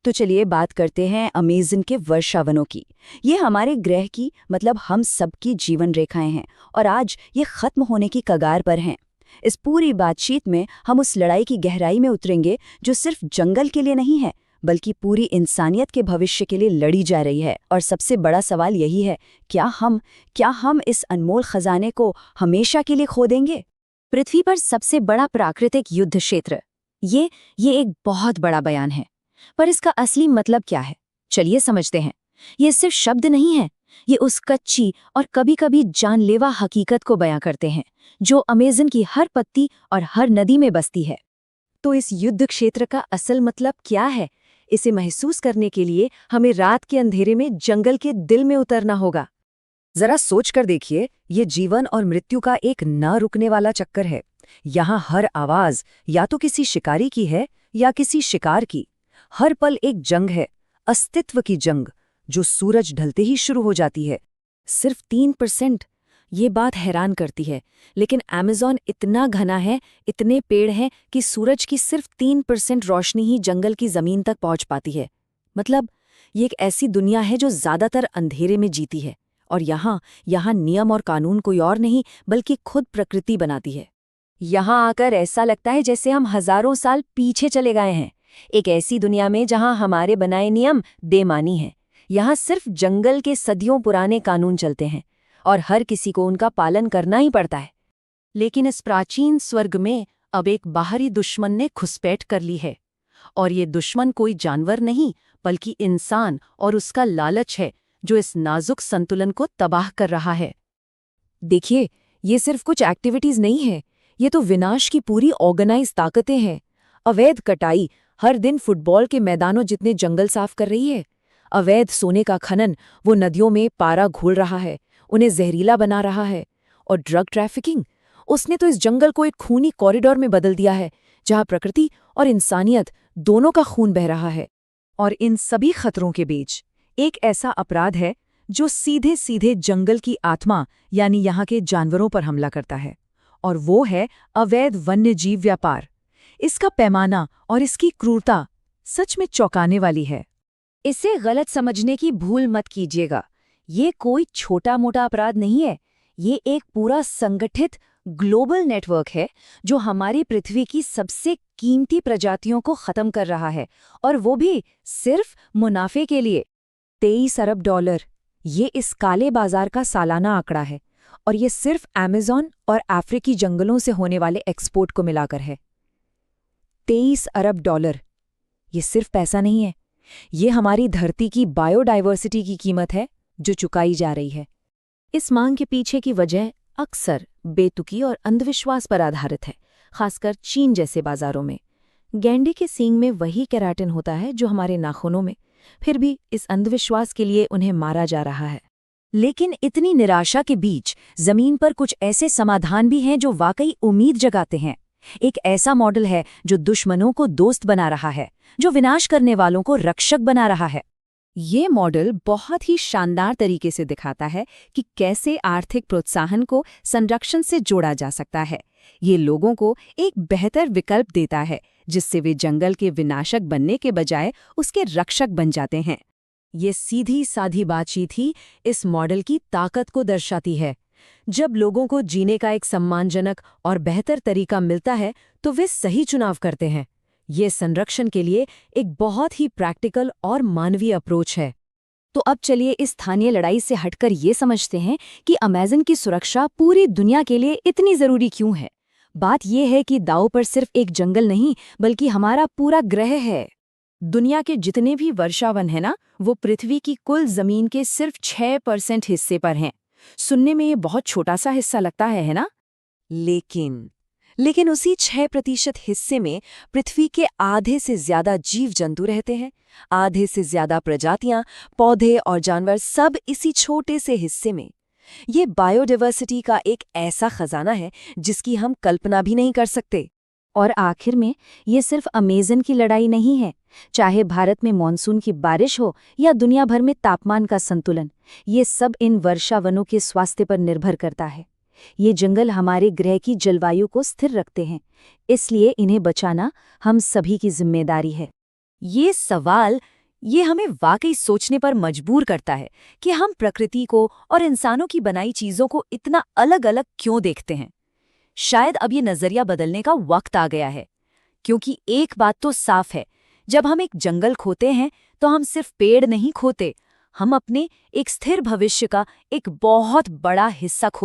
तो चलिए बात करते हैं अमेज़न के वर्षावनों की। ये हमारे ग्रह की मतलब हम सबकी जीवन रेखाएं हैं और आज ये खत्म होने की कगार पर हैं। इस पूरी बातचीत में हम उस लड़ाई की गहराई में उतरेंगे जो सिर्फ जंगल के लिए नहीं है बल्कि पूरी इंसानियत के भविष्य के लिए लड़ी जा रही है। और सबसे बड़ा सवाल यही है, क्या हम इस अनमोल खजाने को हमेशा के लिए खो देंगे? पृथ्वी पर सबसे बड़ा प्राकृतिक युद्ध क्षेत्र, ये एक बहुत बड़ा बयान है। पर इसका असली मतलब क्या है, चलिए समझते हैं। ये सिर्फ शब्द नहीं है, ये उस कच्ची और कभी-कभी जानलेवा हकीकत को बयां करते हैं जो अमेज़न की हर पत्ती और हर नदी में बसती है। तो इस युद्ध क्षेत्र का असल मतलब क्या है, इसे महसूस करने के लिए हमें रात के अंधेरे में जंगल के दिल में उतरना होगा। जरा सोच कर देखिए, ये जीवन और मृत्यु का एक न रुकने वाला चक्कर है। यहाँ हर आवाज या तो किसी शिकारी की है या किसी शिकार की। हर पल एक जंग है, अस्तित्व की जंग, जो सूरज ढलते ही शुरू हो जाती है। सिर्फ 3%, ये बात हैरान करती है। लेकिन अमेज़न इतना घना है, इतने पेड़ हैं कि सूरज की सिर्फ 3% रोशनी ही जंगल की जमीन तक पहुंच पाती है। मतलब ये एक ऐसी दुनिया है जो ज्यादातर अंधेरे में जीती है। और यहाँ नियम और कानून कोई और नहीं बल्कि खुद प्रकृति बनाती है। यहाँ आकर ऐसा लगता है जैसे हम हजारों साल पीछे चले गए हैं, एक ऐसी दुनिया में जहाँ हमारे बनाए नियम बेमानी हैं। यहाँ सिर्फ जंगल के सदियों पुराने कानून चलते हैं और हर किसी को उनका पालन करना ही पड़ता है। लेकिन इस प्राचीन स्वर्ग में अब एक बाहरी दुश्मन ने घुसपैठ कर ली है। और ये दुश्मन कोई जानवर नहीं बल्कि इंसान और उसका लालच है, जो इस नाजुक संतुलन को तबाह कर रहा है। देखिए, ये सिर्फ कुछ एक्टिविटीज नहीं है, ये तो विनाश की पूरी ऑर्गेनाइज ताकतें हैं। अवैध कटाई हर दिन फुटबॉल के मैदानों जितने जंगल साफ कर रही है। अवैध सोने का खनन वो नदियों में पारा घोल रहा है, उन्हें जहरीला बना रहा है। और ड्रग ट्रैफिकिंग, उसने तो इस जंगल को एक खूनी कॉरिडोर में बदल दिया है, जहां प्रकृति और इंसानियत दोनों का खून बह रहा है। और इन सभी खतरों के बीच एक ऐसा अपराध है जो सीधे सीधे जंगल की आत्मा यानी यहाँ के जानवरों पर हमला करता है, और वो है अवैध वन्यजीव व्यापार। इसका पैमाना और इसकी क्रूरता सच में चौंकाने वाली है। इसे गलत समझने की भूल मत कीजिएगा। ये कोई छोटा मोटा अपराध नहीं है, ये एक पूरा संगठित ग्लोबल नेटवर्क है जो हमारी पृथ्वी की सबसे कीमती प्रजातियों को खत्म कर रहा है, और वो भी सिर्फ मुनाफे के लिए। $23 अरब, ये इस काले बाजार का सालाना आंकड़ा है, और ये सिर्फ अमेज़न और अफ्रीकी जंगलों से होने वाले एक्सपोर्ट को मिलाकर है। $23 अरब, ये सिर्फ पैसा नहीं है, ये हमारी धरती की बायोडाइवर्सिटी की कीमत है जो चुकाई जा रही है। इस मांग के पीछे की वजह अक्सर बेतुकी और अंधविश्वास पर आधारित है, खासकर चीन जैसे बाजारों में। गैंडे के सींग में वही केराटिन होता है जो हमारे नाखूनों में, फिर भी इस अंधविश्वास के लिए उन्हें मारा जा रहा है। लेकिन इतनी निराशा के बीच जमीन पर कुछ ऐसे समाधान भी हैं जो वाकई उम्मीद जगाते हैं। एक ऐसा मॉडल है जो दुश्मनों को दोस्त बना रहा है, जो विनाश करने वालों को रक्षक बना रहा है। ये मॉडल बहुत ही शानदार तरीके से दिखाता है कि कैसे आर्थिक प्रोत्साहन को संरक्षण से जोड़ा जा सकता है। ये लोगों को एक बेहतर विकल्प देता है जिससे वे जंगल के विनाशक बनने के बजाय उसके रक्षक बन जाते हैं। ये सीधी साधी बातचीत ही इस मॉडल की ताकत को दर्शाती है। जब लोगों को जीने का एक सम्मानजनक और बेहतर तरीका मिलता है तो वे सही चुनाव करते हैं। ये संरक्षण के लिए एक बहुत ही प्रैक्टिकल और मानवीय अप्रोच है। तो अब चलिए इस स्थानीय लड़ाई से हटकर ये समझते हैं कि अमेज़न की सुरक्षा पूरी दुनिया के लिए इतनी ज़रूरी क्यों है। बात यह है कि दांव पर सिर्फ एक जंगल नहीं बल्कि हमारा पूरा ग्रह है। दुनिया के जितने भी वर्षावन हैं ना, वो पृथ्वी की कुल जमीन के सिर्फ 6% हिस्से पर हैं। सुनने में ये बहुत छोटा सा हिस्सा लगता है ना? लेकिन उसी 6% हिस्से में पृथ्वी के आधे से ज्यादा जीव जंतु रहते हैं। आधे से ज्यादा प्रजातियां, पौधे और जानवर सब इसी छोटे से हिस्से में। ये बायोडाइवर्सिटी का एक ऐसा खजाना है जिसकी हम कल्पना भी नहीं कर सकते। और आखिर में ये सिर्फ अमेज़न की लड़ाई नहीं है। चाहे भारत में मॉनसून की बारिश हो या दुनिया भर में तापमान का संतुलन, ये सब इन वर्षावनों के स्वास्थ्य पर निर्भर करता है। ये जंगल हमारे ग्रह की जलवायु को स्थिर रखते हैं, इसलिए इन्हें बचाना हम सभी की जिम्मेदारी है। ये सवाल ये हमें वाकई सोचने पर मजबूर करता है कि हम प्रकृति को और इंसानों की बनाई चीज़ों को इतना अलग अलग क्यों देखते हैं। शायद अब ये नज़रिया बदलने का वक्त आ गया है, क्योंकि एक बात तो साफ है, जब हम एक जंगल खोते हैं तो हम सिर्फ पेड़ नहीं खोते, हम अपने एक स्थिर भविष्य का एक बहुत बड़ा हिस्सा खो